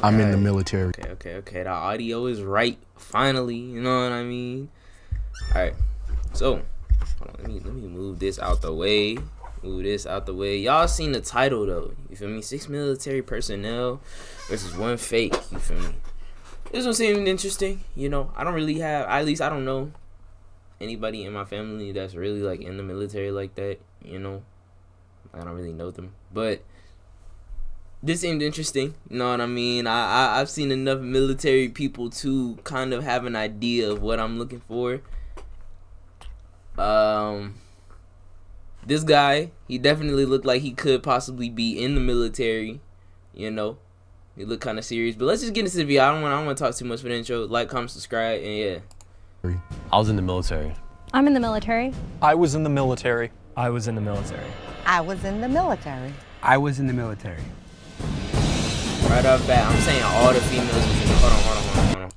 I'm in the military. Okay. The audio is right. Finally, you know what I mean? All right. So, hold on. Let me move this out the way. Y'all seen the title though? You feel me? 6 military personnel versus 1 fake. You feel me? This one seemed interesting. You know, I don't really have. At least I don't know anybody in my family that's really like in the military like that. You know, I don't really know them, but this seemed interesting. You know what I mean? I've seen enough military people to kind of have an idea of what I'm looking for. This guy, he definitely looked like he could possibly be in the military. You know, he looked kind of serious. But let's just get into the video. I don't want to talk too much for the intro. Like, comment, subscribe, and yeah. I was in the military. I'm in the military. I was in the military. I was in the military. I was in the military. I was in the military. Right off bat, I'm saying all the females was in the... Hold on.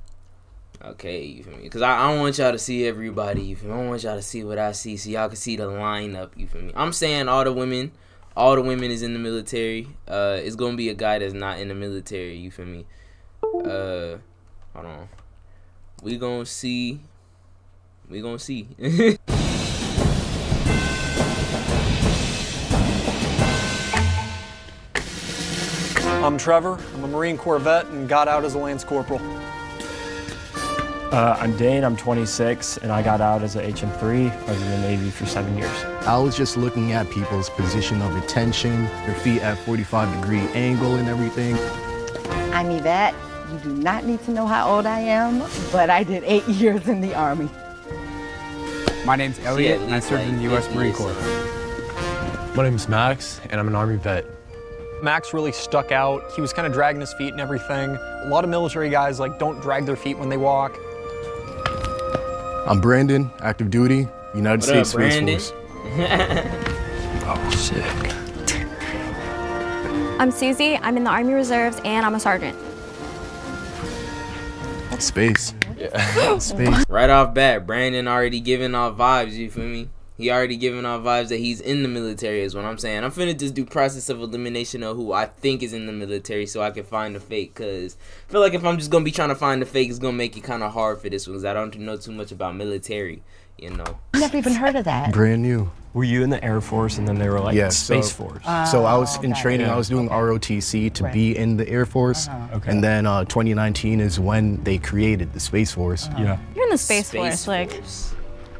Okay, you feel me? Because I don't want y'all to see everybody, you feel me? I don't want y'all to see what I see so y'all can see the lineup, you feel me? I'm saying all the women is in the military. It's going to be a guy that's not in the military, you feel me? Hold on. We going to see. I'm Trevor. I'm a Marine Corps vet and got out as a Lance Corporal. I'm Dane, I'm 26, and I got out as a HM3. I was in the Navy for 7 years. I was just looking at people's position of attention, their feet at 45-degree angle and everything. I'm Yvette. You do not need to know how old I am, but I did 8 years in the Army. My name's Elliot, and I served in the U.S. Marine Corps. My name's Max, and I'm an Army vet. Max really stuck out. He was kind of dragging his feet and everything. A lot of military guys like don't drag their feet when they walk. I'm Brandon, active duty, United States Space Force. Oh, sick. I'm Susie. I'm in the Army Reserves, and I'm a sergeant. Space. Yeah. Space. Right off bat, Brandon already giving off vibes, you feel me? He already giving off vibes that he's in the military is what I'm saying. I'm finna just do process of elimination of who I think is in the military so I can find the fake, because I feel like if I'm just going to be trying to find the fake, it's going to make it kind of hard for this one, because I don't know too much about military, you know. I never even heard of that. Brand new. Were you in the Air Force and then they were like Yes, Space Force? So I was in okay. training. I was doing ROTC to be in the Air Force. Okay. And then 2019 is when they created the Space Force. Yeah. You're in the Space Force,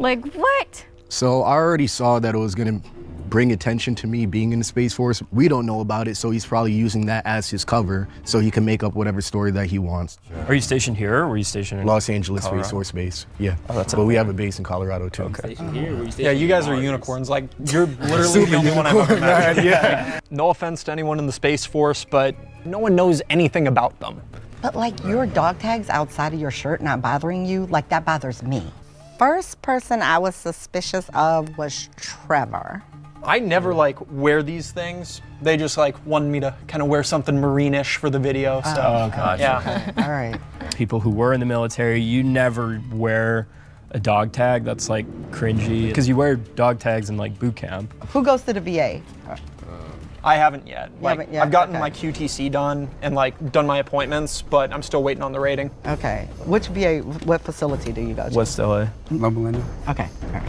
like what? So I already saw that it was going to bring attention to me being in the Space Force. We don't know about it, so he's probably using that as his cover so he can make up whatever story that he wants. Are you stationed here or were you stationed in Los Angeles Colorado? Space Force base. Yeah. Oh, that's but we have a base in Colorado too. Okay. Yeah, you guys are unicorns. Like, you're literally the only one I've ever met. Yeah. No offense to anyone in the Space Force, but no one knows anything about them. But like your dog tags outside of your shirt not bothering you, like that bothers me. First person I was suspicious of was Trevor. I never like wear these things. They just like wanted me to kind of wear something Marine-ish for the video. So Oh, gotcha. yeah. All right. People who were in the military, you never wear a dog tag. That's like cringy because you wear dog tags in like boot camp. Who goes to the VA? I haven't yet. Like, haven't yet? I've gotten Okay. my QTC done and like done my appointments, but I'm still waiting on the rating. Okay. Which VA, what facility do you go to? West LA. Loma Linda. Okay. All right.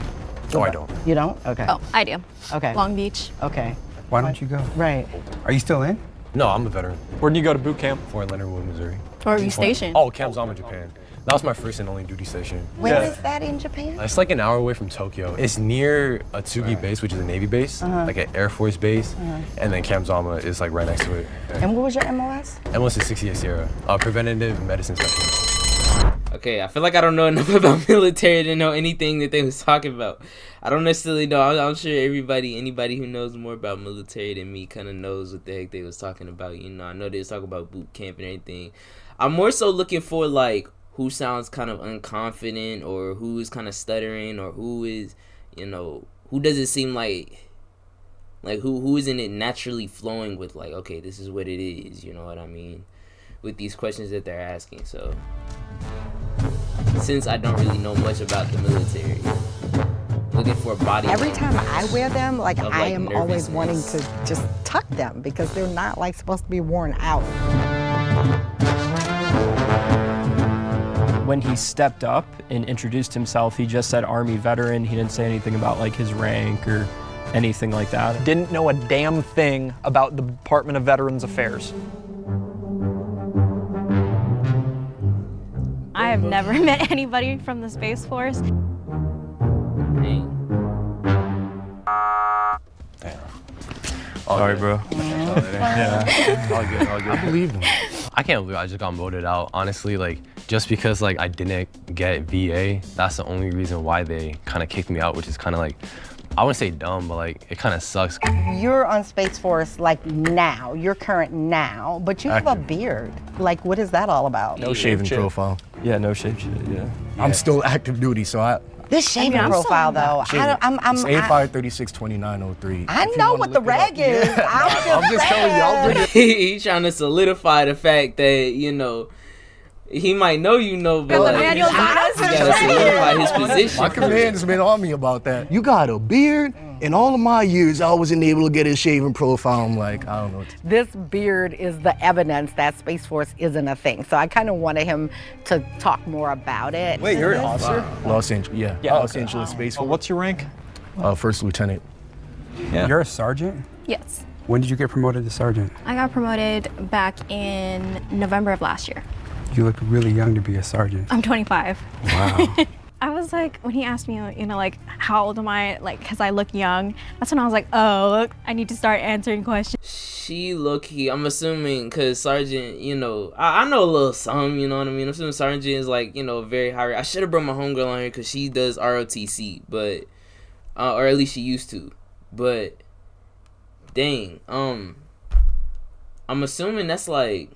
No, I don't. You don't? Okay. Oh, I do. Okay. Long Beach. Okay. Why don't you go? Right. Are you still in? No, I'm a veteran. Where'd you go to boot camp? Fort Leonard Wood, Missouri. Or are you stationed? Oh, Camp Zama, Japan. That was my first and only duty station. Where Yeah. is that in Japan? It's like an hour away from Tokyo. It's near a Tsugi base, which is a Navy base, like an Air Force base, and then Camp Zama is like right next to it. And what was your MOS? MLS is 68 Sierra, preventative medicine specialist. Okay, I feel like I don't know enough about military to know anything that they was talking about. I don't necessarily know. I'm sure anybody who knows more about military than me kind of knows what the heck they was talking about. You know, I know they was talking about boot camp and everything. I'm more so looking for like who sounds kind of unconfident or who is kind of stuttering or who is, you know, who doesn't seem like who isn't it naturally flowing with like, okay, this is what it is. You know what I mean? With these questions that they're asking. So since I don't really know much about the military, looking for a body. Every time I wear them, like of, I like, am always wanting nervousness. to just tuck them because they're not like supposed to be worn out. when he stepped up and introduced himself, he just said Army veteran. He didn't say anything about like his rank or anything like that. Didn't know a damn thing about the Department of Veterans Affairs. I have never met anybody from the Space Force. Sorry, bro. Yeah. All good, all good. I believe him. I can't believe I just got voted out. Honestly, like, just because like I didn't get VA, that's the only reason why they kind of kicked me out, which is kind of like, I wouldn't say dumb, but like, it kind of sucks. You're on Space Force like now, you're current now, but you have a beard. Like, what is that all about? No shaving profile. Yeah, no shave shit, yeah. I'm still active duty, so This shaving profile though, it's 85362903. I know what the reg is. I'm just telling y'all. He trying to solidify the fact that, you know, he might know you know, but like, he gotta solidify his position. My command's been on me about that. You got a beard? In all of my years, I wasn't able to get a shaving profile. I'm like, I don't know. This beard is the evidence that Space Force isn't a thing. So I kind of wanted him to talk more about it. Wait, you're an officer? Los Angeles, yeah. Los Angeles Space Force. What's your rank? First lieutenant. Yeah. You're a sergeant? Yes. When did you get promoted to sergeant? I got promoted back in November of last year. You look really young to be a sergeant. I'm 25. Wow. I was like, when he asked me, you know, like, how old am I? Like, because I look young. That's when I was like, oh, I need to start answering questions. She low-key, I'm assuming, because Sergeant, you know, I know a little something, you know what I mean? I'm assuming Sergeant is like, you know, very high. I should have brought my homegirl on here because she does ROTC, but, or at least she used to. But, dang, I'm assuming that's like,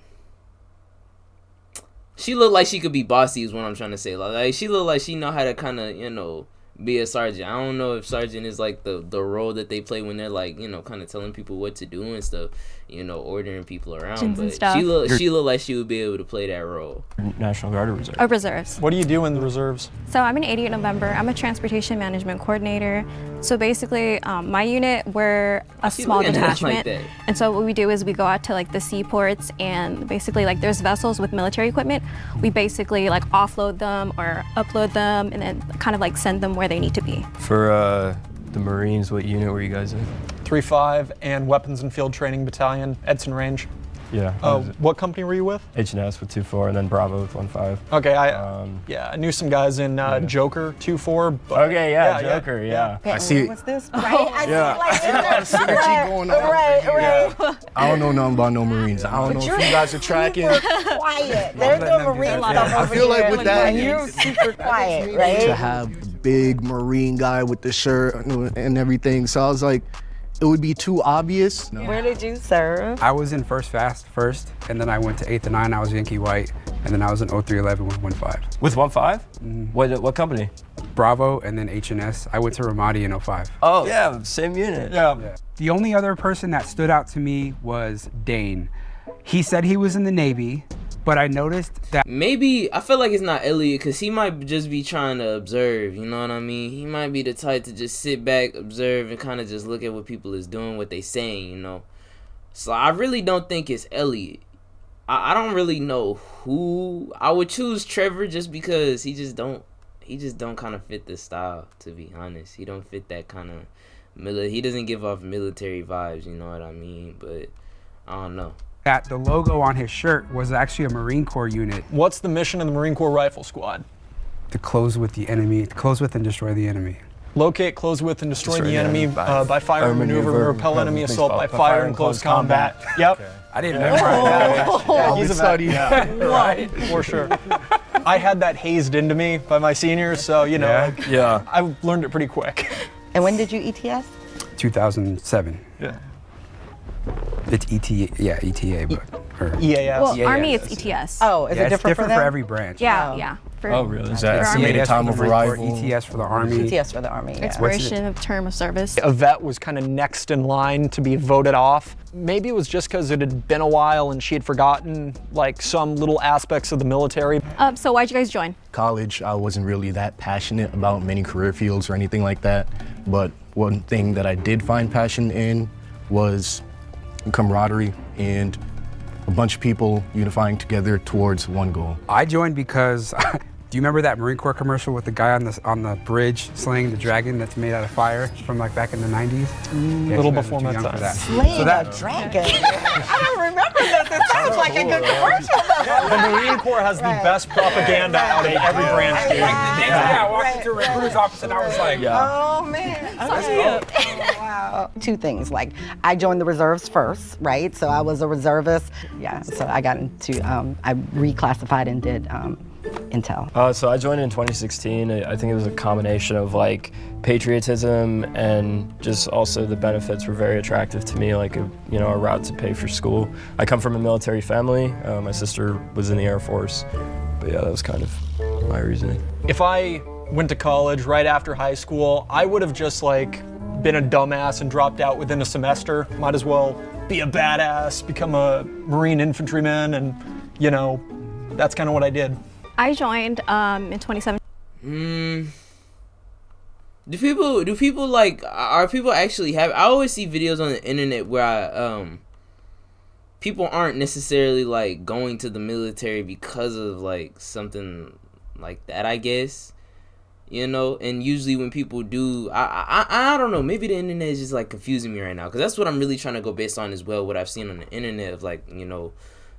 she looked like she could be bossy is what I'm trying to say. Like she looked like she know how to kind of, you know, be a sergeant. I don't know if sergeant is like the role that they play when they're like, you know, kind of telling people what to do and stuff, you know, ordering people around. But she looked like she would be able to play that role. National Guard or Reserve? Oh, reserves. What do you do in the reserves? So I'm in 80th November. I'm a transportation management coordinator. So basically, my unit, we're a small detachment. Like and so what we do is we go out to like the seaports and basically like there's vessels with military equipment. We basically like offload them or upload them and then kind of like send them where they need to be. For the Marines, what unit were you guys in? 3-5 and Weapons and Field Training Battalion, Edson Range. Yeah. What company were you with? H&S with 2-4 and then Bravo with 1-5. Okay, I knew some guys in Joker 2-4. Okay, yeah, Joker, yeah. I see. What's this? Right? I see like synergy going on. Right. I don't know nothing about no Marines. I don't know if you guys are tracking. Quiet. There's no Marine stuff over I feel like here. with that, And you're super quiet, right? to have the big Marine guy with the shirt and everything. So I was like, it would be too obvious. No. Where did you serve? I was in first, and then I went to 8th and 9. I was Yankee White, and then I was in 0311 with 1-5. With 1-5? What company? Bravo, and then H&S. I went to Ramadi in 05. Oh, yeah, same unit. Yeah. The only other person that stood out to me was Dane. He said he was in the Navy, but I noticed that Maybe, I feel like it's not Elliot because he might just be trying to observe, you know what I mean? He might be the type to just sit back, observe, and kind of just look at what people is doing, what they saying, you know? So I really don't think it's Elliot. I don't really know who. I would choose Trevor just because he just don't kind of fit the style, to be honest. He don't fit that kind of, he doesn't give off military vibes, you know what I mean? But I don't know. that the logo on his shirt was actually a Marine Corps unit. What's the mission of the Marine Corps Rifle Squad? To close with the enemy, to close with and destroy the enemy. Locate, close with, and destroy the enemy by fire and maneuver, repel enemy assault by fire and close combat. Yep. I didn't memorize that. Yeah, he's a vet. Right, for sure. I had that hazed into me by my seniors, so, you know, I learned it pretty quick. And when did you ETS? 2007. Yeah. It's ETA, but EAS. Well, EAS. Army, it's ETS. Oh, is it it's different for them? every branch. Yeah, yeah. Oh, really? Is for that Army. estimated time of arrival? ETS for the Army. ETS for the Army, yeah. Expiration of term of service. A vet was kind of next in line to be voted off. Maybe it was just because it had been a while and she had forgotten like some little aspects of the military. So why'd you guys join? College, I wasn't really that passionate about many career fields or anything like that. But one thing that I did find passion in was camaraderie and a bunch of people unifying together towards one goal. I joined because Do you remember that Marine Corps commercial with the guy on the bridge slaying the dragon that's made out of fire from like back in the 90s? Yeah, Little you guys are before too my young for time. that. Slaying So that- a dragon. I don't remember this. It sounds like a good commercial. The Marine Corps has the best propaganda out of every branch, dude. Like the next day I walked into a recruiter's office and I was like, Oh man. Oh, wow. Two things. Like I joined the reserves first, right? So I was a reservist. Yeah. So I got into I reclassified and did intel. So I joined in 2016. I think it was a combination of like patriotism and just also the benefits were very attractive to me, like a route to pay for school. I come from a military family. My sister was in the Air Force, but yeah, that was kind of my reasoning. If I went to college right after high school, I would have just like been a dumbass and dropped out within a semester. Might as well be a badass, become a Marine infantryman, and that's kind of what I did. I joined in 2017. Do people like, are people actually have, I always see videos on the internet where people aren't necessarily like going to the military because of like something like that, I guess, and usually when people do, I don't know, maybe the internet is just like confusing me right now, because that's what I'm really trying to go based on as well, what I've seen on the internet of like,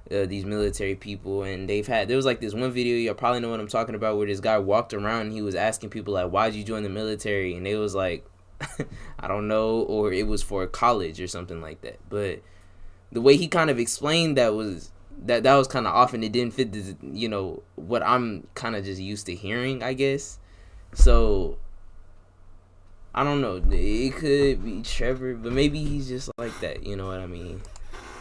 these military people, and there was like this one video, y'all probably know what I'm talking about, where this guy walked around and he was asking people like, why'd you join the military? And they was like, I don't know, or it was for college or something like that. But the way he kind of explained that was kind of off, and it didn't fit this, what I'm kind of just used to hearing, I guess. So I don't know, it could be Trevor, but maybe he's just like that, you know what I mean?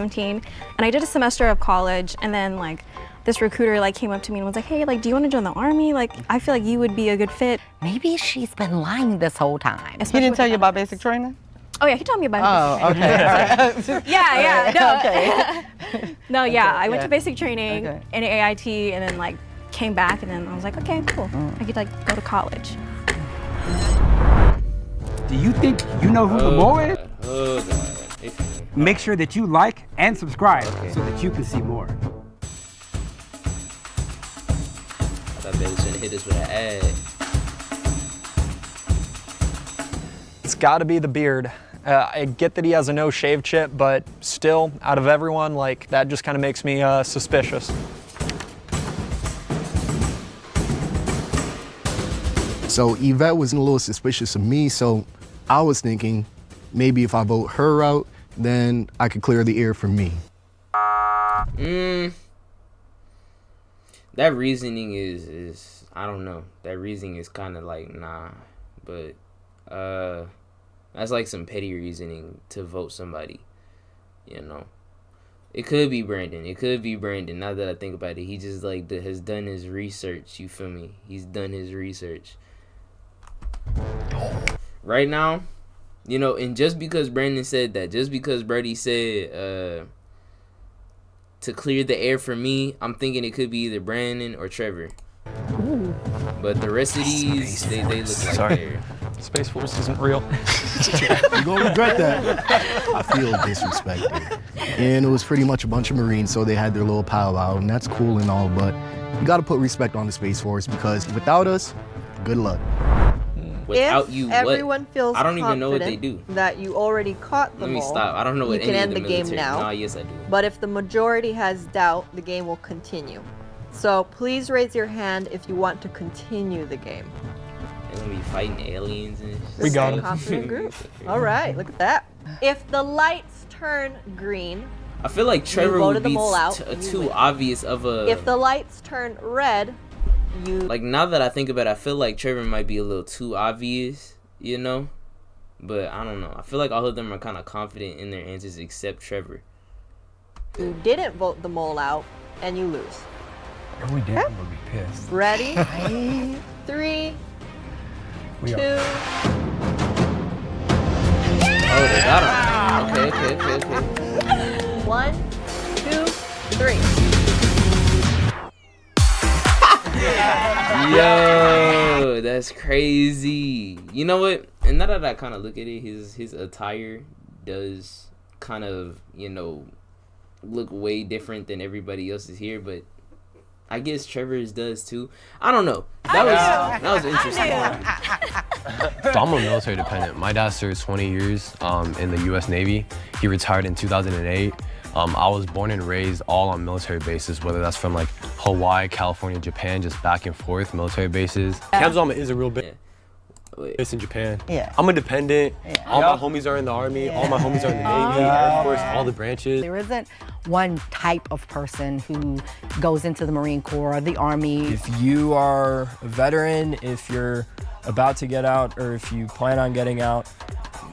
And I did a semester of college, and then like this recruiter like came up to me and was like, hey, like, do you want to join the Army? Like, I feel like you would be a good fit. Maybe she's been lying this whole time. He Especially didn't with tell the you about benefits. basic training? Oh yeah, he told me about Oh, basic training. okay. All right. Yeah, no. Okay. No, yeah, I went yeah. to basic training Okay. in AIT, and then like came back, and then I was like, okay, cool. I could like go to college. do you think you know who the mole is? Oh God. Make sure that you like and subscribe so that you can see more. I thought they was gonna hit us with an ad. It's got to be the beard. I get that he has a no shave chip, but still, out of everyone, like that just kind of makes me suspicious. So Yvette was a little suspicious of me, so I was thinking maybe if I vote her out, then I could clear the air for me. That reasoning is I don't know. That reasoning is kind of like nah, but that's like some petty reasoning to vote somebody. It could be Brandon. Now that I think about it, he just like has done his research. You feel me? He's done his research. Right now, and just because Brandon said that, just because Brady said to clear the air for me, I'm thinking it could be either Brandon or Trevor. Ooh. But the rest of these, they look like they're... Space Force isn't real. You're gonna regret that. I feel disrespected. And it was pretty much a bunch of Marines, so they had their little powwow, and that's cool and all, but you gotta put respect on the Space Force, because without us, good luck. Without if you, what? everyone feels I don't even know what they confident do. That you already caught the Let me mole, stop. I don't know what you can any end of the game military. now. Nah, yes, I do. But if the majority has doubt, the game will continue. So please raise your hand if you want to continue the game. They're gonna be fighting aliens and shit. We got Stay it. confident group. All right, look at that. If the lights turn green, I feel like Trevor voted would be them all out, you too win. obvious of a... if the lights turn red, you Like, now that I think about it, I feel like Trevor might be a little too obvious, But I don't know. I feel like all of them are kind of confident in their answers except Trevor. you didn't vote the mole out, and you lose. Oh, we didn't. We'll be pissed. Ready? 3, We 2. are. Oh, they got him. Okay. 1, 2, 3. Yo, that's crazy. You know what? And now that I kind of look at it, his attire does kind of, look way different than everybody else's here. But I guess Trevor's does too. I don't know. That was interesting. So I'm a military dependent. My dad served 20 years in the U.S. Navy. He retired in 2008. I was born and raised all on military bases, whether that's from like Hawaii, California, Japan, just back and forth military bases. Kamzama is a real big base in Japan. Yeah. I'm a dependent. Yeah. All my homies are in the Army. All my homies are in the Navy, Air Force, all the branches. There isn't one type of person who goes into the Marine Corps or the Army. If you are a veteran, if you're about to get out, or if you plan on getting out,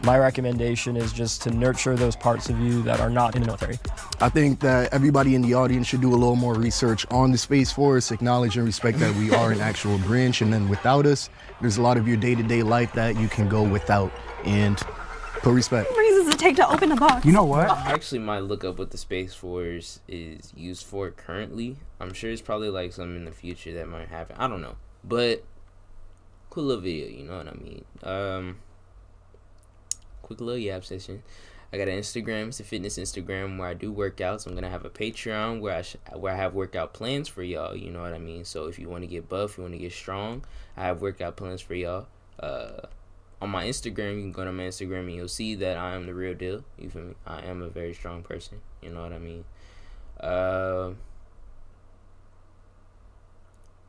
my recommendation is just to nurture those parts of you that are not in the military. I think that everybody in the audience should do a little more research on the Space Force, acknowledge and respect that we are an actual branch, and then without us, there's a lot of your day-to-day life that you can go without, and put respect. Reasons to take to open the box. You know what? I actually might look up what the Space Force is used for currently. I'm sure it's probably like something in the future that might happen. I don't know. But cool little video, you know what I mean? Quick little yap session. I got an Instagram. It's a fitness Instagram where I do workouts. I'm gonna have a Patreon where I have workout plans for y'all. You know what I mean? So if you want to get buff, you want to get strong, I have workout plans for y'all. On my Instagram, you can go to my Instagram and you'll see that I am the real deal. You feel me? I am a very strong person. You know what I mean?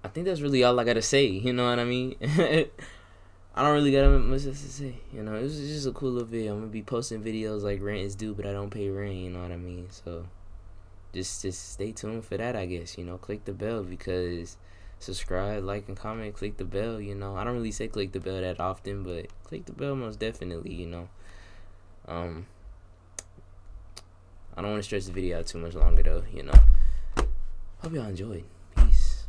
I think that's really all I gotta say. You know what I mean? I don't really got much else to say. You know, it was just a cool little video. I'm gonna be posting videos like rent is due, but I don't pay rent. You know what I mean? So just stay tuned for that. I guess, you know, click the bell, because subscribe, like, and comment. Click the bell. You know, I don't really say click the bell that often, but click the bell most definitely. You know, I don't want to stretch the video out too much longer though. You know, hope y'all enjoyed.